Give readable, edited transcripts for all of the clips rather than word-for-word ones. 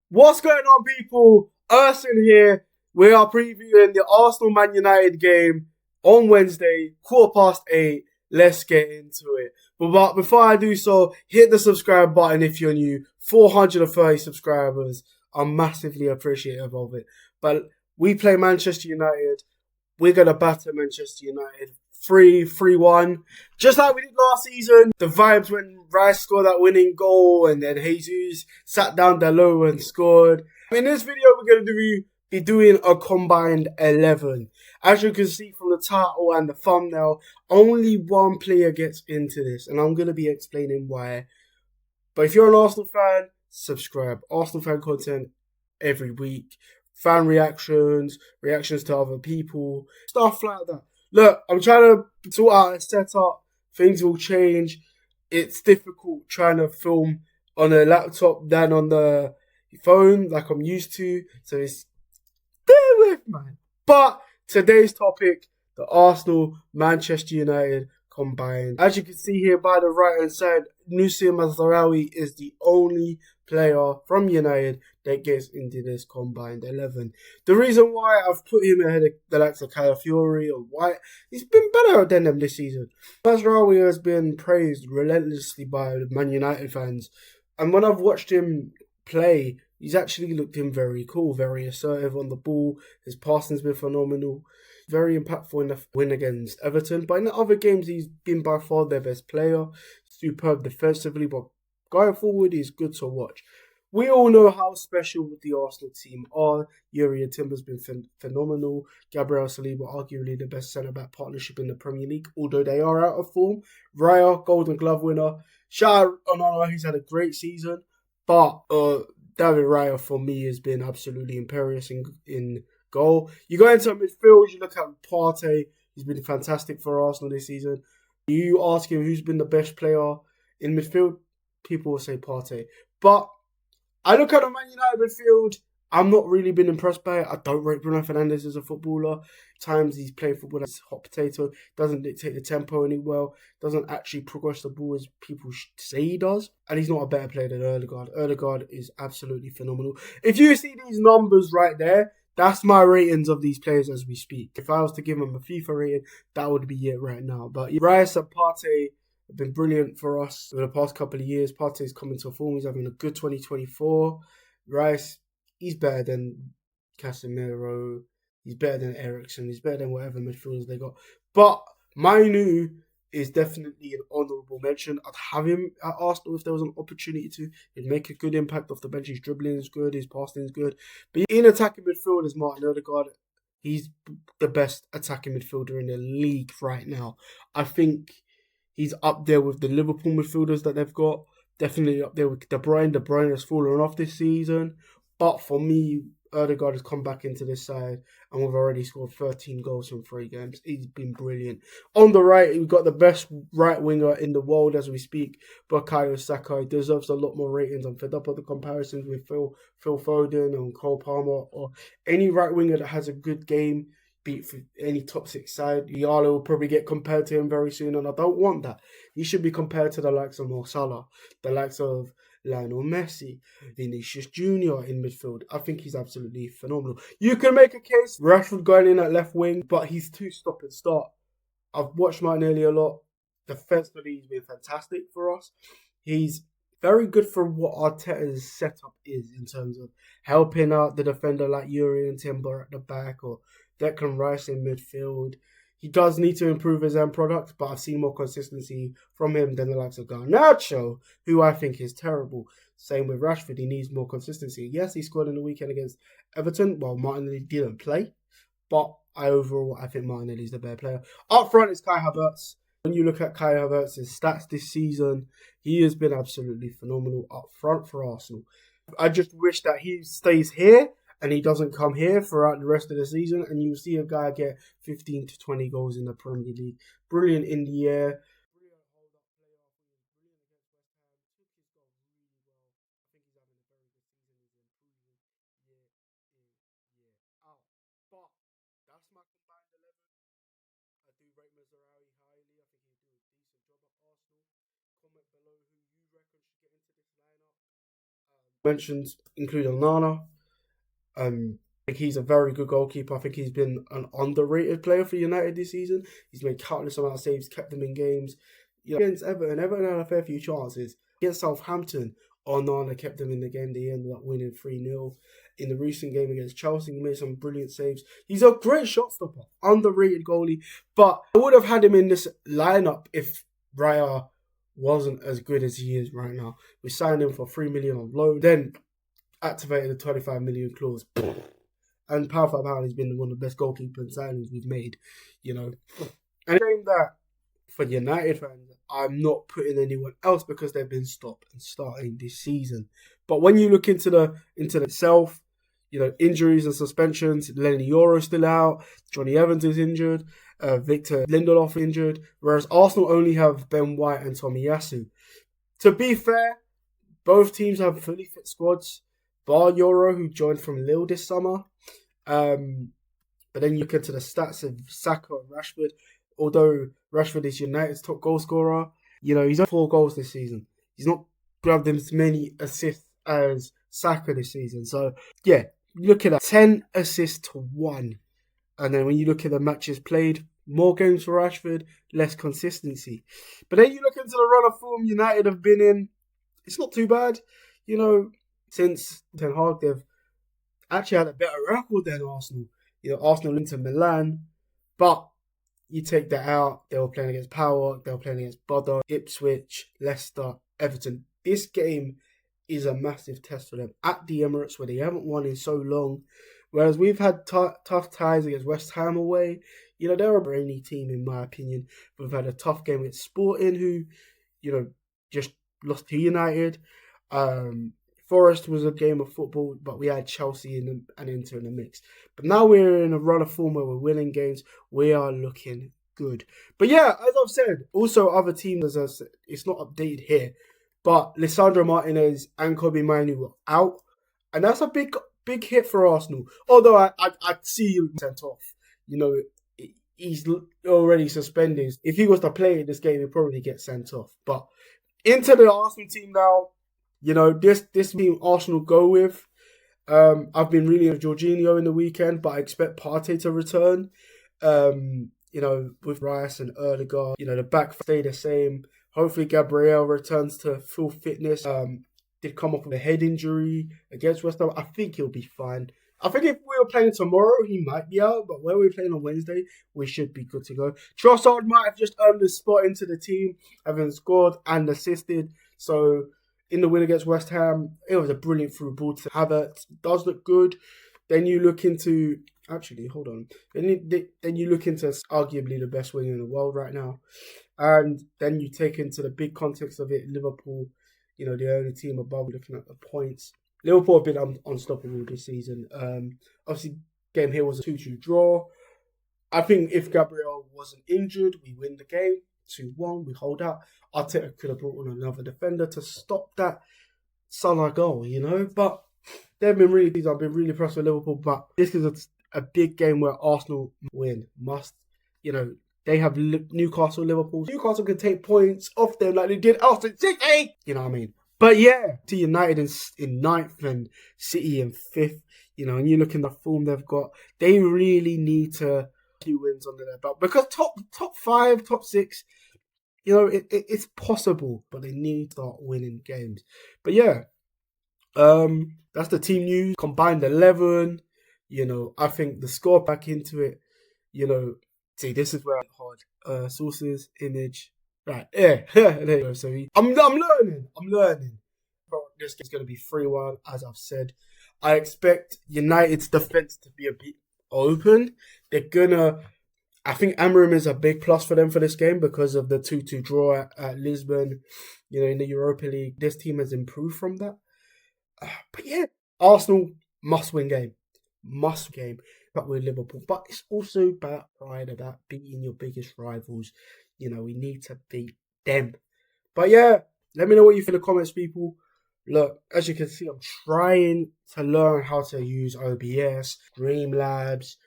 What's going on, people? Urson here. We are previewing the Arsenal Man United game on Wednesday, 8:15. Let's get into it. But before I do so, hit the subscribe button if you're new. 430 subscribers. I'm massively appreciative of it. But we play Manchester United. We're going to batter Manchester United 3-1. Just like we did last season, the vibes when Rice scored that winning goal and then Jesus sat down Dalot and scored. In this video, we're going to be doing a combined 11. As you can see from the title and the thumbnail, only one player gets into this, and I'm going to be explaining why. But if you're an Arsenal fan, subscribe. Arsenal fan content every week. Fan reactions to other people, stuff like that. Look, I'm trying to sort out a setup. Things will change. It's difficult trying to film on a laptop than on the phone like I'm used to. So it's bear with, man. But today's topic, the Arsenal, Manchester United combined. As you can see here by the right hand side, Mazraoui is the only player from United that gets into this combined 11. The reason why I've put him ahead of the likes of Calafiori or White, he's been better than them this season. Mazraoui has been praised relentlessly by Man United fans, and when I've watched him play, he's actually looked in very cool, very assertive on the ball. His passing's been phenomenal. Very impactful in the win against Everton. But in the other games, he's been by far their best player. Superb defensively, but going forward, he's good to watch. We all know how special the Arsenal team are. Yuri Timber's been phenomenal. Gabriel Saliba, arguably the best centre-back partnership in the Premier League, although they are out of form. Raya, Golden Glove winner. Shout out Onana, he's had a great season. But David Raya, for me, has been absolutely imperious in goal. You go into midfield, you look at Partey, he's been fantastic for Arsenal this season. You ask him who's been the best player in midfield, people will say Partey. But I look at the Man United midfield, I'm not really been impressed by it. I don't rate Bruno Fernandes as a footballer. At times he's playing football as hot potato, doesn't dictate the tempo any well, doesn't actually progress the ball as people say he does. And he's not a better player than Ødegaard. Ødegaard is absolutely phenomenal. If you see these numbers right there, that's my ratings of these players as we speak. If I was to give them a FIFA rating, that would be it right now. But Rice and Partey have been brilliant for us over the past couple of years. Partey's coming to form. He's having a good 2024. Rice, he's better than Casemiro. He's better than Eriksen. He's better than whatever midfielders they got. But Mainu is definitely an honourable mention. I'd have him at Arsenal if there was an opportunity to. He'd make a good impact off the bench. His dribbling is good. His passing is good. But in attacking midfield is Martin Ødegaard. He's the best attacking midfielder in the league right now. I think he's up there with the Liverpool midfielders that they've got. Definitely up there with De Bruyne. De Bruyne has fallen off this season. But for me, Ødegaard has come back into this side and we've already scored 13 goals from 3 games. He's been brilliant. On the right, we've got the best right winger in the world as we speak, Bukayo Saka. He deserves a lot more ratings. I'm fed up with the comparisons with Phil Foden and Cole Palmer or any right winger that has a good game. Beat for any top 6 side. Yala will probably get compared to him very soon, and I don't want that. He should be compared to the likes of Mo Salah, the likes of Lionel Messi, Vinicius Jr. in midfield. I think he's absolutely phenomenal. You can make a case, Rashford going in at left wing, but he's too stop and start. I've watched Martinelli a lot. Defensively, he's been fantastic for us. He's very good for what Arteta's setup is in terms of helping out the defender like Yuri and Timber at the back or Declan Rice in midfield. He does need to improve his end product, but I've seen more consistency from him than the likes of Garnacho, who I think is terrible. Same with Rashford, he needs more consistency. Yes, he scored in the weekend against Everton, while Martinelli didn't play, but I think Martinelli's the better player. Up front is Kai Havertz. When you look at Kai Havertz's stats this season, he has been absolutely phenomenal up front for Arsenal. I just wish that he stays here and he doesn't come here throughout the rest of the season, and you see a guy get 15 to 20 goals in the Premier League. Brilliant in the air. But that's my combined 11. I do rate Mazraoui highly. I think he'll do a decent job at Arsenal. Comment below who you reckon should get into this lineup. mentioned, including Nana. I think he's a very good goalkeeper. I think he's been an underrated player for United this season. He's made countless amount of saves, kept them in games. Against Everton had a fair few chances. Against Southampton, Onana kept them in the game. They ended up winning 3-0. In the recent game against Chelsea, he made some brilliant saves. He's a great shot stopper, underrated goalie. But I would have had him in this lineup if Raya wasn't as good as he is right now. We signed him for 3 million on loan, then activated the 25 million clause. And pound for pound, he's been one of the best goalkeeper signings we've made, And saying that, for United fans, I'm not putting anyone else because they've been stopped and starting this season. But when you look into the itself, injuries and suspensions, Lenny Yoro's still out, Johnny Evans is injured, Victor Lindelof injured, whereas Arsenal only have Ben White and Tomiyasu. To be fair, both teams have fully fit squads, bar Yoro, who joined from Lille this summer. But then you look into the stats of Saka and Rashford. Although Rashford is United's top goal scorer, he's had 4 goals this season. He's not grabbed as many assists as Saka this season. So, yeah, looking at 10 assists to 1. And then when you look at the matches played, more games for Rashford, less consistency. But then you look into the run of form United have been in, it's not too bad. Since Ten Hag, they've actually had a better record than Arsenal. Arsenal into Milan, but you take that out, they were playing against Power, they were playing against Bodo, Ipswich, Leicester, Everton. This game is a massive test for them at the Emirates, where they haven't won in so long. Whereas we've had tough ties against West Ham away. They're a brainy team in my opinion. We've had a tough game with Sporting, who, just lost to United. Forest was a game of football, but we had Chelsea and Inter in the mix. But now we're in a run of form where we're winning games. We are looking good. But yeah, as I've said, also other teams, it's not updated here, but Lisandro Martinez and Kobe Mainoo were out. And that's a big hit for Arsenal. Although I see him sent off. He's already suspended. If he was to play in this game, he'd probably get sent off. But into the Arsenal team now. This team Arsenal go with. I've been really with Jorginho in the weekend, but I expect Partey to return. With Rice and Erdegaard, the back stay the same. Hopefully Gabriel returns to full fitness. Did come off with a head injury against West Ham. I think he'll be fine. I think if we were playing tomorrow, he might be out, but when we're playing on Wednesday, we should be good to go. Trossard might have just earned a spot into the team, having scored and assisted. So in the win against West Ham, it was a brilliant through ball to Havertz. Does look good. Then you look into... Actually, hold on. Then you look into arguably the best winger in the world right now. And then you take into the big context of it, Liverpool, the only team above, looking at the points. Liverpool have been unstoppable this season. Obviously, game here was a 2-2 draw. I think if Gabriel wasn't injured, we win the game. 2-1, we hold out. Arteta could have brought on another defender to stop that Salah goal, But they've been I've been really impressed with Liverpool. But this is a big game where Arsenal win. They have Newcastle, Liverpool. Newcastle can take points off them like they did Aston City. You know what I mean? But yeah, to United in 9th and City in 5th, and you look in the form they've got, they really need to few wins under their belt, because top 5, top 6, it's possible, but they need to start winning games. But yeah, that's the team news. Combined 11, I think the score back into it, see, this is where I'm hard. Sources, image, right, yeah, there you go. So I'm learning. But this is going to be 3-1, as I've said. I expect United's defense to be a bit open. I think Amorim is a big plus for them for this game because of the 2-2 draw at Lisbon, in the Europa League. This team has improved from that. But yeah, Arsenal must-win game. But with Liverpool. But it's also about pride, about beating your biggest rivals. We need to beat them. But yeah, let me know what you think in the comments, people. Look, as you can see, I'm trying to learn how to use OBS, Streamlabs,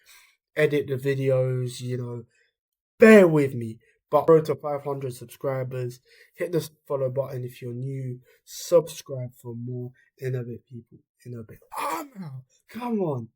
edit the videos, bear with me. But road to 500 subscribers, hit the follow button if you're new, subscribe for more. In a bit, people. In a bit. I'm out. Come on.